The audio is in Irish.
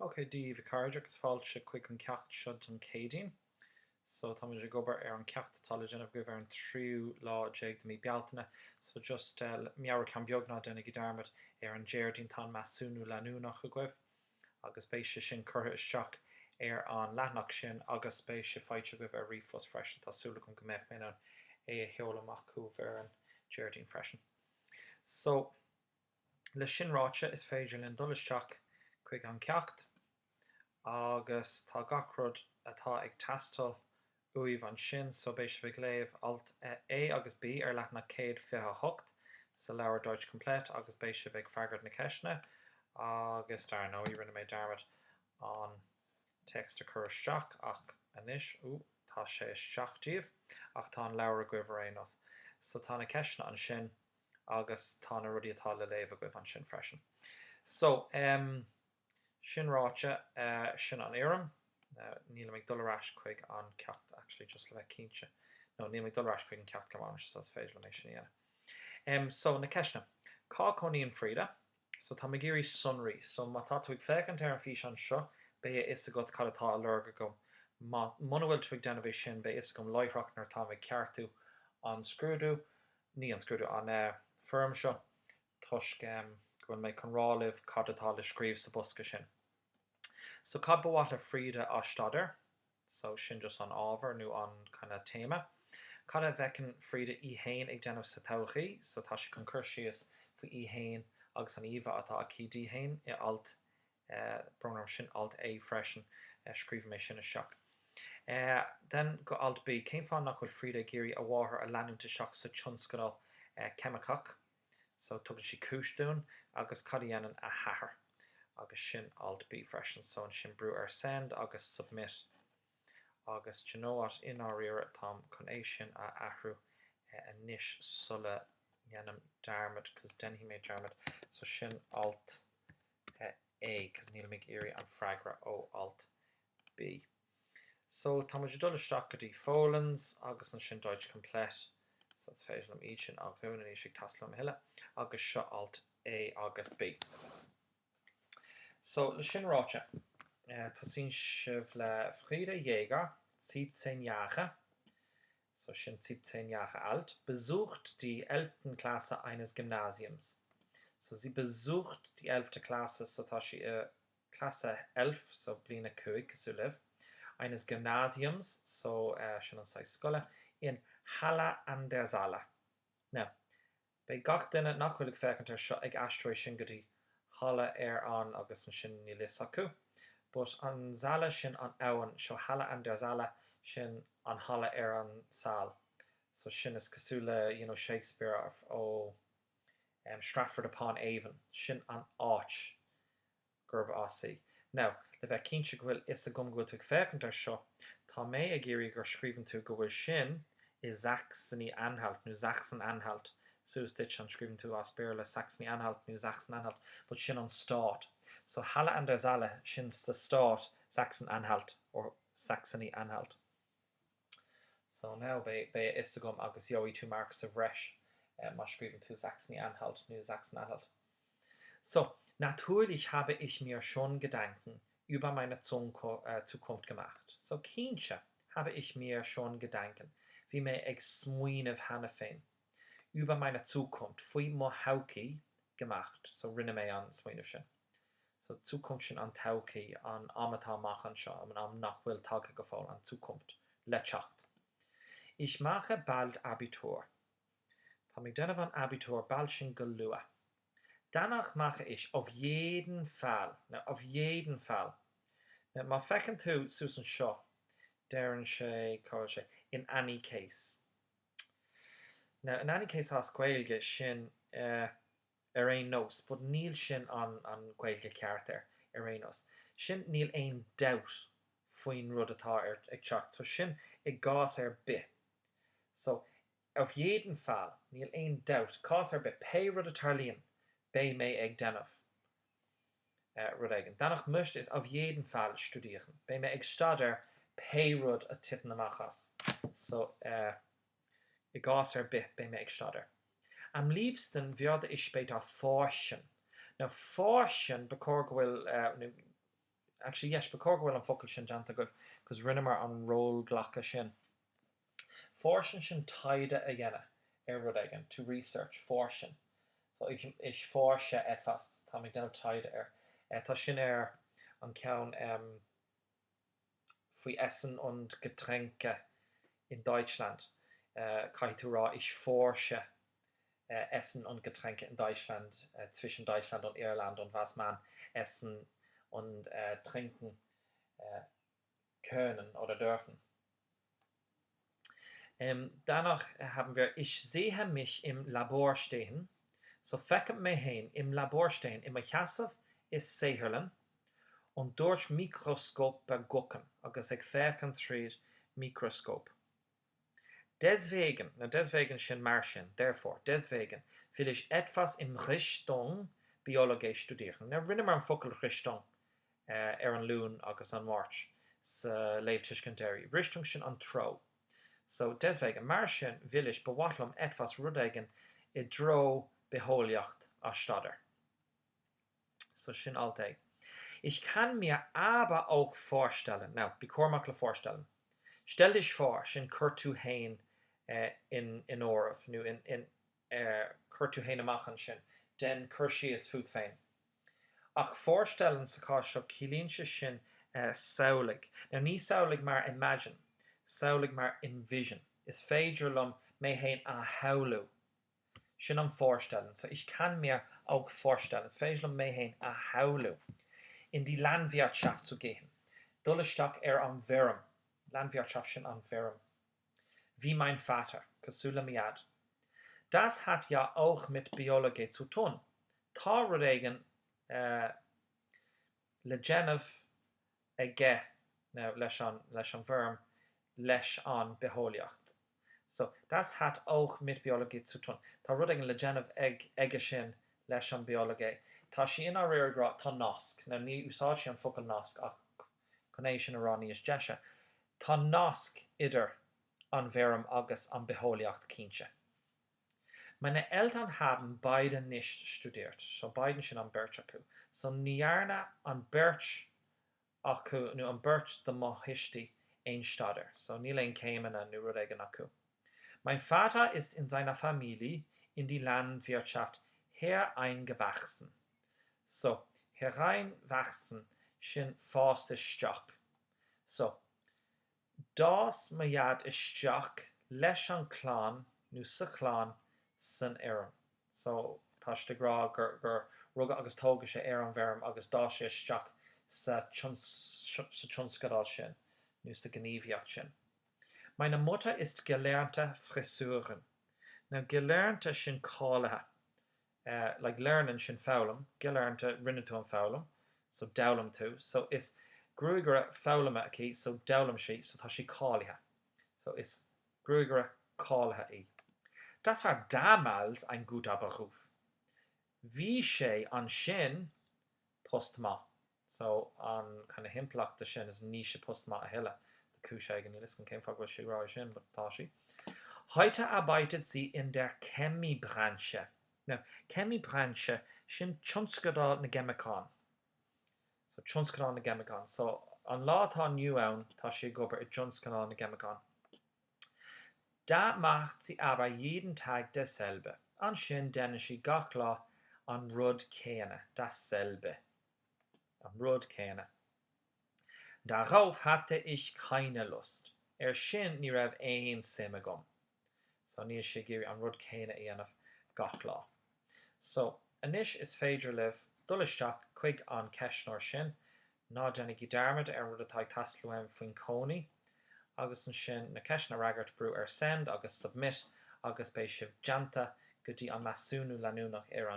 Ok, díomh cardiac is fáilte chuig an ceacht siod an cédín. So tá muidir gobar ar an ceacht tála déanamh go bhar an tríú lá déag mí bealtaine. So just meabhar cean beagná denna go darmad ar an déirdín tá measúnú leanúnach a gcuibh. Agus béise sin curtha isteach ar an leathnach sin agus béise fáilte go bh ar riomh freisin tásúla chun go mbeidh minian é a sheolamach chuh ar an déirdín freisin. So le sin ráite is féidir len dul isteach chuig an ceacht agus tá gachrod atá ag teastal uíomh an sin so béis bh léamh alt A agus B ar leithna 128 sa leabhar Deutsch Komplet agus béis bh freagart na ceisne agus dar nó í rinne méid darmad an text a chur isteach ach anis tá sé isteachtíomh ach tá an leabhar a gcuibh réanos. So tá na ceisne an sin agus tá na rudí atá le léamh a gcuibh an sin freisin. So sin ráite sin an éireann níl mé dulrás chuig an ceacht actually just le bheith cínte. No, níl mé dulrás chuig an ceacht gomáin so féidir le mé sin dhéanamh. So na ceisne cá coníon Frida so tá me géirí sunraí so má tá tú ag fécant ar an fís an seo bé is a go cadtá lurga gom má bhfuil tú ag denmh sin bé is gom leithreachnar tá ag ceartú an scrúdú ní an scrúdú an firm seo tuisc gofuil méid chun rálibh cadtá le scríomh sa bosca sin. So cad bhhaile Frida á staidir so sin just an ábhar nó an chuna téma. Cad a bhecin Frida í hain ag denmh sa tochaí so tá si chun cur síos faoi í hain agus an omha atá ací dí hain I alt program sin alt A freisin scríomh mé sin isteach. Then go alt B céim fáin nach bhfuil Frida géirí a bháthair a leanúnta seach sa tionscanál ceamacach so tugann si cúisdún agus cad dhéanann a hathair agus sin alt B freisin so an sin brú ar send agus submit agus do you know what in our ire tám chun é sin a ahrú a níis sulla dhéanam darmad cos den hí méid darmad so sin alt A cos níl mé éirí an freagra ó alt B. So tá muidir dul isteach go dtí Folens agus an sin Deutsch Komplet so it's féidir am iad sin a gún an éisiigh taslam hiile agus seo alt A agus B. So le sin ráite tá sin sibh le Frida Jäger 17 Jahre so sin 17 Jahre alt besucht die 11. Klasse eines Gymnasiums. So sie besucht die 11. Klasse so tá si Klasse 11 so blina cuaig so libh eines Gymnasiums so sin an sa scoile in Halle an der Saale. Now, bei gach duine nachhuilig fécant ar seo ag astróid sin go dtí Halle ar an agus an sin ní lis acu, but an Saale sin an abhainn seo Halle an der Saale sin an Halle ar an Saal. So sin is cosú le you know, Shakespeare ó Stratford upon Avon sin an áit gurb así. Now, le bheith cínte go bhfuil is a gom go tú ag fécant ar seo tá mé a géirí gur scríbann tú go bhfuil sin I Sachsen-Anhalt nó Sachsen-Anhalt soús dit an scríbann tú as béir le Saxony-Anhalt nó Sachsen-Anhalt but sin an stát. So Halle an der Saale sin sa stát Sachsen-Anhalt or Saxony-Anhalt. So now bé is a gom agus joí tú marcas a bhreis má scríbann tú Saxony-Anhalt nó Sachsen-Anhalt. So, natürlich habe ich mir schon Gedanken über meine Zukunft gemacht. So, Kindje habe ich mir schon Gedanken, wie mir ag smuoineh hanna féin. Über meine Zukunft, faoi mo hauki gemacht. So, rinne mé an smuoineh sin. So, Zukunft sin an tauki, an amatá machen seo, an am nach bhfuil tage go fáil an Zukunft. Lechacht. Ich mache bald Abitur. Tá mig denmh an Abitur bald sin go lua. Danach mache ich auf jeden Fall, má fecinn tú Susan seo, dearann sé cóil sé, in any case. Now, in any case has Gaeilge sin ar aon nós, but níl sin an Gaeilge ceart ar aon nós. Sin níl aon doubt faoin rud atá ag teacht, so sin ag gás ar bith. So, auf jeden Fall, níl aon doubt, cás ar bith, pe rud atá líon, bei mé ag denmh rud aigen. Danach möchte is auf jeden Fall studieren. Bei mé ag staidir pe rud a tippen amachas. So, I gás ar bith bei mé ag staidir. Am liebsten würde ich später forschen. Now, forschen, becor go bhfuil Actually, yes, becor gohfuil an focail sin deanta goibh, cos rinne mar an ról ghlacha sin. Fórsin sin taide a dhéanamh rud aigen, to research, fórsin. So is fórse edfast, tá ag denmh taide tá sin an ceann faoi Essen und Getränke in Deutschland. Caiithú rá is fórse Essen und Getränke in Deutschland, zwischen Deutschland und Irland, und was man essen und trinken können oder dürfen. Danach haben wir, ich sehe mich im Labor stehen. So fecem mé héin im Labor stehen, im cheasamh is séhirlen, und durch Mikroskop gucken, agus ag fecen tríd Mikroskop. Deswegen sin mar sin, therefore, deswegen will ich etwas in Richtung Biologie studieren. Na rinne mar an focail Richtung an lún agus an March sa leibtuiscin Richtung sin an tro. So deswegen mar sin will ich bewatlam etwas rud aigen I dro beholiocht a Stader. So sin alltag. Ich kann mir aber auch vorstellen, now, becor makle vorstellen. Stell dich vor, sin curtu hain in orf, nu in curtu hain amachan sin, den cursi is food fein. Ach vorstellen sa cá seo cilíonse sin saulig. Now ní saulig mar imagine, saulig mar envision. Is féidirlum mé hain a haulu. Sin am vorstellen. So ich kann mir auch vorstellen, es féidirlum mé hain a haulu. In die Landwirtschaft zu gehen. Dullestak am Verm. Landwirtschaft sin am Verm. Wie mein Vater, Kasula Miad. Das hat ja auch mit Biologie zu tun. Tá rud aigen le Genef ege, leis an Verm, leis an Beholiocht. So, das hat auch mit Biologie zu tun. Tá rud aigen le Genef ege sin leis an Biologie. Tá sí in réir gra tá nasc. Na ní úsáid sí an focail nasc ach conéis sin ará níos deise. Tá nasc idir an Verm agus an Beholiocht cínse. Meine Eltern haben beide nicht studiert. So beiden sin an Birch acu. So níarna an Birch acu, nu an Birch de Mohisti ein Stader. So níl ein céimen a nu rud aigen acu. Mein Vater ist in seiner Familie in die Landwirtschaft hereingewachsen. So, hereinwachsen sin fástisteach. So, das maiad isteach leis an chlán, nu sa chlán san éireann. So, táiste grá gur rugad agus tóga sé an Verm agus dá sé isteach sa tionscadal sin, nu sa gníomhaíocht sin. Meine Mutter ist gelernte Friseurin. Na gelernte sin cálathe. Like learning sin fálam, gelernte rinne tú an fálam, so dálam tú. So is grúigere fálama aquí, so dálam sí, so tá sí cálathe. So is grúigere cálathe í. Das war damals ein guter Beruf. Wie sé an sin postma. So an kind of himplachta sin is níise postma a heile. The Kuscheigen, die Listen came from she raw sin, but tashi. Heute arbeitet sie in der Chemiebranche. Now, Chemiebranche sin tjonskadal na gemicán. So tjonskadal na gemicán. So an látá new ann tá sé gobar I tjonskadal na gemicán. Da macht sie aber jeden Tag dasselbe. An sin denne sie gachla an rud céine, dasselbe. An rud céine. Darauf hatte ich keine Lust. Sin ní raibh ein sime gom. So ní sé géirí an rud céine aanamh gachla. So, anis is féidir libh dulisteach chuig an ceisneoir sin, ná dénig darmid rud atá tasluim faoin cónaí, agus an sin na ceisna ragart brú send agus submit agus bé sibh deanta go dtí an masúnú leanúnach an